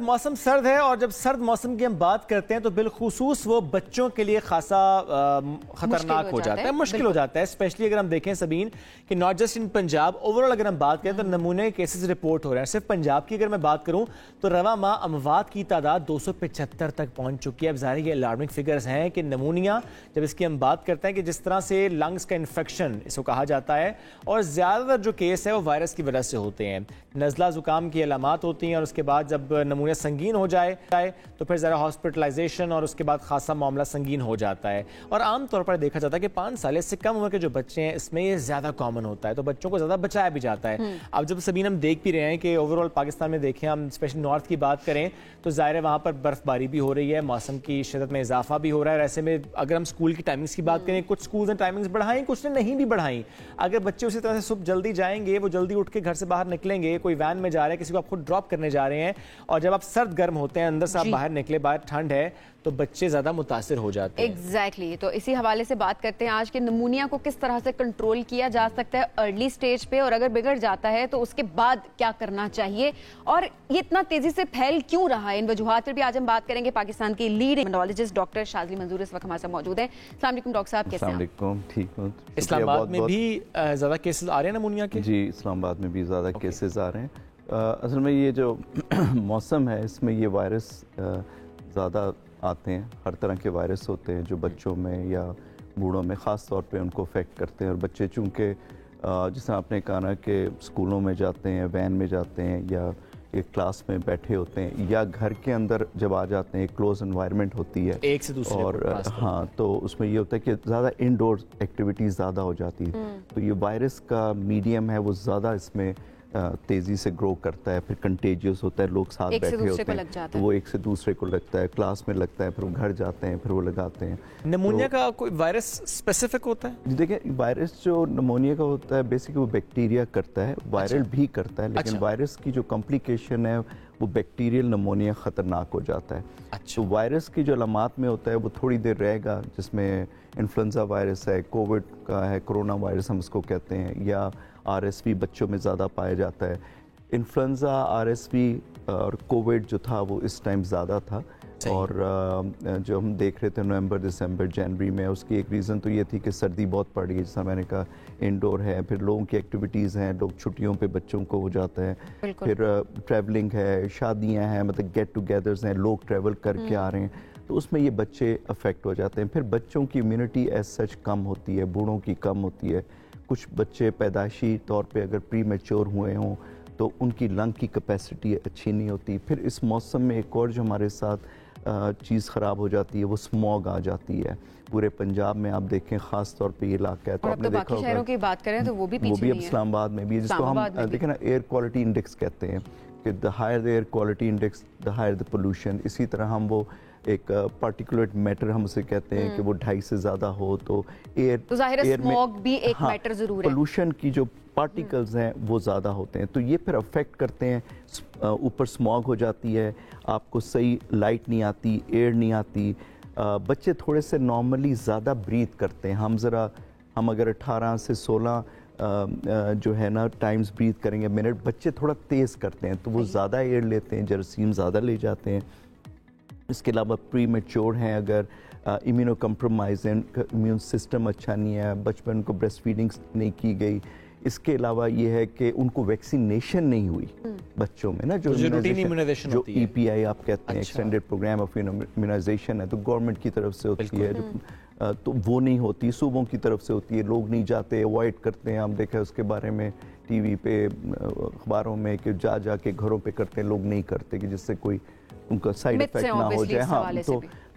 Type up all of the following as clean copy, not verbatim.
موسم سرد ہے اور جب سرد موسم کی ہم بات کرتے ہیں تو بالخصوص وہ بچوں کے لیے خاصا خطرناک ہو جاتا ہے، مشکل ہو جاتا ہے، اسپیشلی اگر ہم دیکھیں سبین کہ not just in Punjab, overall اگر ہم بات کریں تو نمونے کیسز رپورٹ ہو رہے ہیں۔ صرف پنجاب کی اگر میں بات کروں تو رواں ماہ اموات کی تعداد 275 تک پہنچ چکی ہے۔ اب ظاہر یہ الارمنگ فگرز ہیں کہ نمونیا جب اس کی ہم بات کرتے ہیں کہ جس طرح سے لنگز کا انفیکشن اس کو کہا جاتا ہے، اور زیادہ تر جو کیس ہے وہ وائرس کی وجہ سے ہوتے ہیں، نزلہ زکام کی علامات ہوتی ہیں، اور اس کے بعد جب نمونیا سنگین ہو جائے تو پھر ذرا ہاسپٹلائزیشن اور اس کے بعد خاصا معاملہ سنگین ہو جاتا ہے۔ اور عام طور پر دیکھا جاتا ہے کہ 5 سال سے کم عمر کے جو بچے ہیں اس میں یہ زیادہ کامن ہوتا ہے، تو بچوں کو زیادہ بچایا بھی جاتا ہے۔ اب جب سبین ہم دیکھ بھی رہے ہیں کہ اوورال پاکستان میں دیکھیں، ہم اسپیشلی نارتھ کی بات کریں تو ظاہر ہے وہاں پر برف باری بھی ہو رہی ہے، موسم کی شدت میں اضافہ بھی ہو رہا ہے۔ ایسے میں اگر ہم اسکول کی ٹائمنگز کی بات کریں، کچھ اسکولز نے ٹائمنگز بڑھائیں، کچھ نے نہیں بھی بڑھائیں۔ اگر بچے اسی طرح سے صبح جلدی جائیں گے، وہ جلدی اٹھ کے گھر سے باہر نکلیں گے، کوئی وین میں جا رہا ہے، کسی کو آپ خود ڈراپ کرنے جا رہے ہیں، اور جب آپ سرد گرم ہوتے ہیں، اندر سے آپ باہر نکلے، باہر ٹھنڈ ہے، تو بچے زیادہ متاثر ہو جاتے ہیں۔ ایگزیکٹلی، تو اسی حوالے سے بات کرتے ہیں آج کے نمونیا کو کس طرح سے کنٹرول کیا جا سکتا ہے ارلی سٹیج پہ، اور اگر بگڑ جاتا ہے تو اس کے بعد کیا کرنا چاہیے، اور یہ اتنا تیزی سے پھیل کیوں رہا ہے، ان وجوہات پر بھی آج ہم بات کریں گے۔ پاکستان کی لیڈ ایمونالوجسٹ ڈاکٹر شاذلی منظور اس وقت ہمارے ساتھ موجود ہیں۔ السلام علیکم ڈاکٹر صاحب، کیسے ہیں؟ السلام علیکم، ٹھیک ہوں۔ اسلام آباد میں بھی زیادہ کیسز آ رہے ہیں نمونیا کے؟ جی، اسلام آباد میں بھی زیادہ کیسز آ رہے ہیں۔ اصل میں یہ جو موسم ہے اس میں یہ وائرس زیادہ آتے ہیں، ہر طرح کے وائرس ہوتے ہیں جو بچوں میں یا بوڑھوں میں خاص طور پہ ان کو افیکٹ کرتے ہیں، اور بچے چونکہ جس طرح آپ نے کہا نا کہ اسکولوں میں جاتے ہیں، وین میں جاتے ہیں، یا ایک کلاس میں بیٹھے ہوتے ہیں، یا گھر کے اندر جب آ جاتے ہیں، ایک کلوز انوائرمنٹ ہوتی ہے ایک سے دوسرے، اور ہاں، تو اس میں یہ ہوتا ہے کہ زیادہ انڈور ایکٹیویٹیز زیادہ ہو جاتی ہے، تو یہ وائرس کا میڈیم ہے وہ زیادہ اس میں تیزی سے گرو کرتا ہے، پھر کنٹیجیس ہوتا ہے، لوگ ساتھ بیٹھے ہوتے ہیں تو وہ ایک سے دوسرے کو لگتا ہے، کلاس میں لگتا ہے، پھر وہ گھر جاتے ہیں، پھر وہ لگاتے ہیں۔ نمونیا کا کوئی وائرس اسپیسیفک ہوتا ہے؟ جی دیکھیں، وائرس جو نمونیا کا ہوتا ہے بیسیکلی وہ بیکٹیریا کرتا ہے، وائرل بھی کرتا ہے، لیکن وائرس کی جو کمپلیکیشن ہے وہ بیکٹیریل نمونیا خطرناک ہو جاتا ہے۔ تو وائرس کی جو علامات میں ہوتا ہے وہ تھوڑی دیر رہے گا، جس میں انفلوئنزا وائرس ہے، کووڈ کا ہے، کرونا وائرس ہم اس کو کہتے ہیں، یا آر ایس وی بچوں میں زیادہ پایا جاتا ہے۔ انفلوئنزا، آر ایس وی اور کووڈ جو تھا وہ اس ٹائم زیادہ تھا، اور جو ہم دیکھ رہے تھے نومبر، دسمبر، جنوری میں، اس کی ایک ریزن تو یہ تھی کہ سردی بہت پڑ گئی، جیسا میں نے کہا انڈور ہے، پھر لوگوں کی ایکٹیویٹیز ہیں، لوگ چھٹیوں پہ بچوں کو ہو جاتا ہے، پھر ٹریولنگ ہے، شادیاں ہیں، مطلب گیٹ ٹوگیدرز ہیں، لوگ ٹریول کر کے آ رہے ہیں، تو اس میں یہ بچے افیکٹ ہو جاتے ہیں۔ پھر بچوں کی امیونٹی ایز سچ کم ہوتی ہے، بوڑھوں کی کم ہوتی ہے۔ کچھ بچے پیدائشی طور پہ اگر پری میچور ہوئے ہوں تو ان کی لنگ کی کیپیسٹی اچھی نہیں ہوتی۔ پھر اس موسم میں ایک اور جو ہمارے ساتھ چیز خراب ہو جاتی ہے وہ اسموگ آ جاتی ہے۔ پورے پنجاب میں آپ دیکھیں، خاص طور پہ یہ علاقہ ہے، تو آپ نے دیکھا ہوگا شہروں کی بات کریں تو وہ بھی پیچھے نہیں ہے، اب اسلام آباد میں بھی ہے، جس کو ہم دیکھیں نا ایئر کوالٹی انڈیکس کہتے ہیں کہ the higher the air quality index the higher the pollution. اسی طرح ہم وہ ایک پارٹیکولر میٹر ہم اسے کہتے ہیں کہ وہ 2.5 سے زیادہ ہو تو ظاہر ہے اسموگ بھی ایک میٹر ضرور ہے، پولوشن کی جو پارٹیکلز ہیں وہ زیادہ ہوتے ہیں، تو یہ پھر افیکٹ کرتے ہیں۔ اوپر اسموگ ہو جاتی ہے، آپ کو صحیح لائٹ نہیں آتی، ایئر نہیں آتی، بچے تھوڑے سے نارملی زیادہ بریتھ کرتے ہیں۔ ہم اگر 18 سے 16 جو ہے نا ٹائمز بریتھ کریں گے منٹ، بچے تھوڑا تیز کرتے ہیں تو وہ زیادہ ایئر لیتے ہیں، جراثیم زیادہ لے جاتے ہیں۔ اس کے علاوہ پری میچور ہیں، اگر امیونو کمپرومائز ہیں، امیون سسٹم اچھا نہیں ہے، بچپن کو بریسٹ فیڈنگ نہیں کی گئی۔ اس کے علاوہ یہ ہے کہ ان کو ویکسینیشن نہیں ہوئی بچوں میں نا، جو ای پی آئی آپ کہتے ہیں، ایکسٹینڈیڈ پروگرام آف امیونائزیشن ہے، تو گورنمنٹ کی طرف سے ہوتی ہے، تو وہ نہیں ہوتی، صوبوں کی طرف سے ہوتی ہے، لوگ نہیں جاتے، اوائڈ کرتے ہیں۔ ہم دیکھیں اس کے بارے میں ٹی وی پہ، اخباروں میں کہ جا کے گھروں پہ کرتے ہیں، لوگ نہیں کرتے کہ جس سے کوئی ان کا سائیڈ افیکٹ نہ ہو جائے۔ ہاں،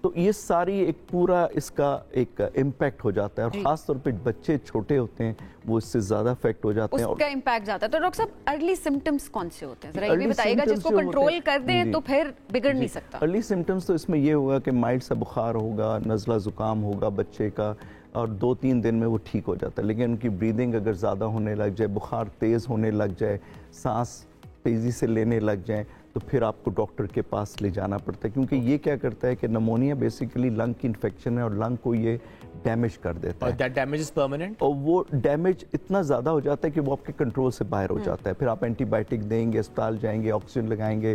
تو یہ ساری ایک پورا اس کا ایک امپیکٹ ہو جاتا ہے، اور خاص طور پہ بچے چھوٹے ہوتے ہیں وہ اس سے زیادہ افیکٹ ہو جاتے ہیں، اس کا امپیکٹ زیادہ۔ تو ڈاکٹر صاحب، ارلی سمپٹمز کون سے ہوتے ہیں، ذرا یہ بھی بتائیے گا، جس کو کنٹرول کر دیں تو پھر بگڑ نہیں سکتا۔ ارلی سمپٹمز تو اس میں یہ ہوگا کہ مائلڈ سا بخار ہوگا، نزلہ زکام ہوگا بچے کا، اور 2-3 دن میں وہ ٹھیک ہو جاتا ہے، لیکن ان کی بریدنگ اگر زیادہ ہونے لگ جائے، بخار تیز ہونے لگ جائے، سانس تیزی سے لینے لگ جائیں، تو پھر آپ کو ڈاکٹر کے پاس لے جانا پڑتا ہے، کیونکہ یہ کیا کرتا ہے کہ نمونیا بیسیکلی لنگ کی انفیکشن ہے، اور لنگ کو یہ ڈیمیج کر دیتا ہے، اور دیٹ ڈیمیج از پرماننٹ، اور وہ ڈیمیج اتنا زیادہ ہو جاتا ہے کہ وہ آپ کے کنٹرول سے باہر ہو جاتا ہے۔ پھر آپ اینٹی بائیوٹک دیں گے، اسپتال جائیں گے، آکسیجن لگائیں گے،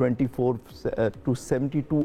24 to 72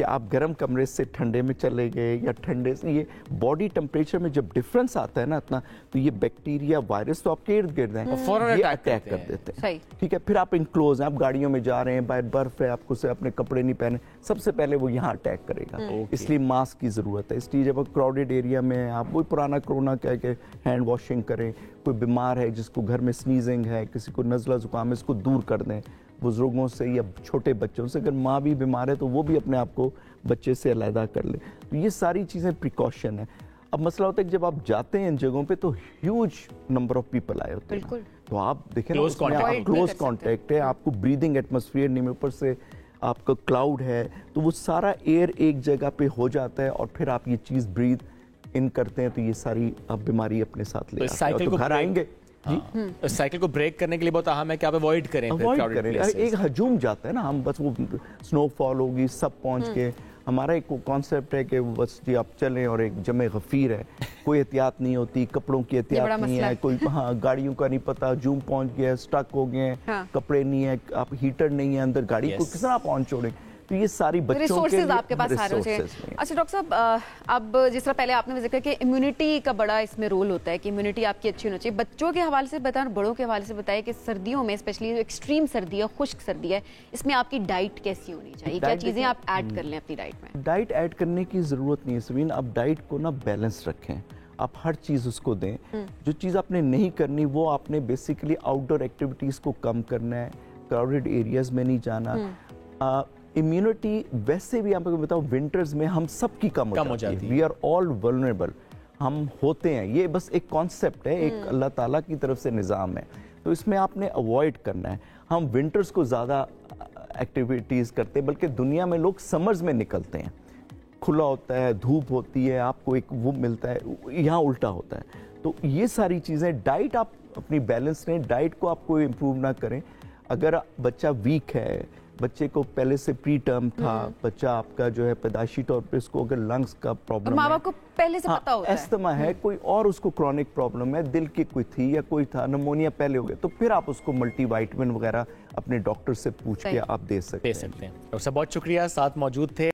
کہ آپ گرم کمرے سے ٹھنڈے میں چلے گئے یا ٹھنڈے سے, یہ باڈی ٹمپریچر میں جب ڈفرنس آتا ہے نا اتنا, تو یہ بیکٹیریا وائرس تو آپ کے ارد گرد ہیں, یہ اٹیک کر دیتے ہیں. ٹھیک ہے, پھر آپ انکلوز ہیں, آپ گاڑیوں میں جا رہے ہیں, باہر برف ہے, آپ کو سے اپنے کپڑے نہیں پہنے, سب سے پہلے وہ یہاں اٹیک کرے گا. اس لیے ماسک کی ضرورت ہے. اس لیے جب آپ کراؤڈیڈ ایریا میں ہیں, آپ وہی پرانا کرونا کہہ کے ہینڈ واشنگ کریں. کوئی بیمار ہے جس کو گھر میں سنیزنگ ہے, کسی کو نزلہ زکام ہے, اس کو دور کر دیں بزرگوں سے یا چھوٹے بچوں سے. اگر ماں بھی بیمار ہے تو وہ بھی اپنے آپ کو بچے سے علیحدہ کر لے. تو یہ ساری چیزیں پریکاشن ہیں. اب مسئلہ ہوتا ہے کہ جب آپ جاتے ہیں ان جگہوں پہ تو ہیوج نمبر آف پیپل آئے ہوتے ہیں, تو آپ دیکھیں کلوز کانٹیکٹ ہے, آپ کو بریدنگ ایٹماسفیئر نہیں میں, اوپر سے آپ کا کلاؤڈ ہے, تو وہ سارا ایئر ایک جگہ پہ ہو جاتا ہے اور پھر آپ یہ چیز بریتھ ان کرتے ہیں تو یہ ساری آپ بیماری اپنے ساتھ لے آتے ہیں. تو گھر آئیں گے سائیکل کو بریک کرنے کے لیے بہت اہم ہے کہ آپ اوائڈ کریں. ایک ہجوم جاتا ہے نا, ہم بس وہ سنو فال ہوگی سب پہنچ کے, ہمارا ایک کانسیپٹ ہے کہ بس جی آپ چلیں, اور ایک جمع غفیر ہے, کوئی احتیاط نہیں ہوتی, کپڑوں کی احتیاط نہیں ہے, کوئی گاڑیوں کا نہیں پتا, جوم پہنچ گیا, سٹک ہو گئے ہیں, کپڑے نہیں ہے, آپ ہیٹر نہیں ہے اندر, گاڑی کو کس طرح پہنچ چھوڑیں. تو یہ ساری بچوں کے آپ کے پاس سارے ہوتے ہیں. اچھا ڈاکٹر صاحب, اب جس طرح پہلے آپ نے ذکر کیا کہ امیونٹی کا بڑا اس میں رول ہوتا ہے کہ امیونٹی آپ کی اچھی ہونی چاہیے. بچوں کے حوالے سے بتائیں اور بڑوں کے حوالے سے بتائیں کہ سردیوں میں اسپیشلی ایکسٹریم سردی ہے, خشک سردی ہے, اس میں آپ کی ڈائٹ کیسی ہونی چاہیے, کیا چیزیں آپ ایڈ کر لیں اپنی ڈائٹ میں؟ ڈائٹ ایڈ کرنے کی ضرورت نہیں ہے سمین, آپ ڈائٹ کو نا بیلنس رکھیں, آپ ہر چیز اس کو دیں. جو چیز آپ نے نہیں کرنی وہ آپ نے بیسیکلی آؤٹ ڈور ایکٹیویٹیز کو کم کرنا ہے, کراؤڈڈ ایریاز میں نہیں جانا. امیونٹی ویسے بھی آپ کو بتاؤ ونٹرز میں ہم سب کی کم ہو جاتی ہے. وی آر آل ولنریبل, ہم ہوتے ہیں, یہ بس ایک کانسیپٹ ہے, ایک اللہ تعالیٰ کی طرف سے نظام ہے, تو اس میں آپ نے اوائڈ کرنا ہے. ہم ونٹرز کو زیادہ ایکٹیویٹیز کرتے ہیں, بلکہ دنیا میں لوگ سمرز میں نکلتے ہیں, کھلا ہوتا ہے, دھوپ ہوتی ہے, آپ کو ایک وہ ملتا ہے, یہاں الٹا ہوتا ہے. تو یہ ساری چیزیں, ڈائٹ آپ اپنی بیلنس رہیں, ڈائٹ کو آپ کو امپروو نہ کریں. اگر بچہ ویک ہے, بچے کو پہلے سے پری ٹرم تھا, بچہ آپ کا جو ہے پیدائشی طور پہ اس کو اگر لنگز کا پرابلم ہے, ماں باپ کو پہلے سے پتا ہوتا ہے, استھما ہے, کوئی اور اس کو کرونک پرابلم ہے, دل کی کوئی تھی یا کوئی تھا, نمونیا پہلے ہو گیا, تو پھر آپ اس کو ملٹی وائٹامن وغیرہ اپنے ڈاکٹر سے پوچھ کے آپ دے سکتے ہیں. ڈاکٹر صاحب بہت شکریہ, ساتھ موجود تھے.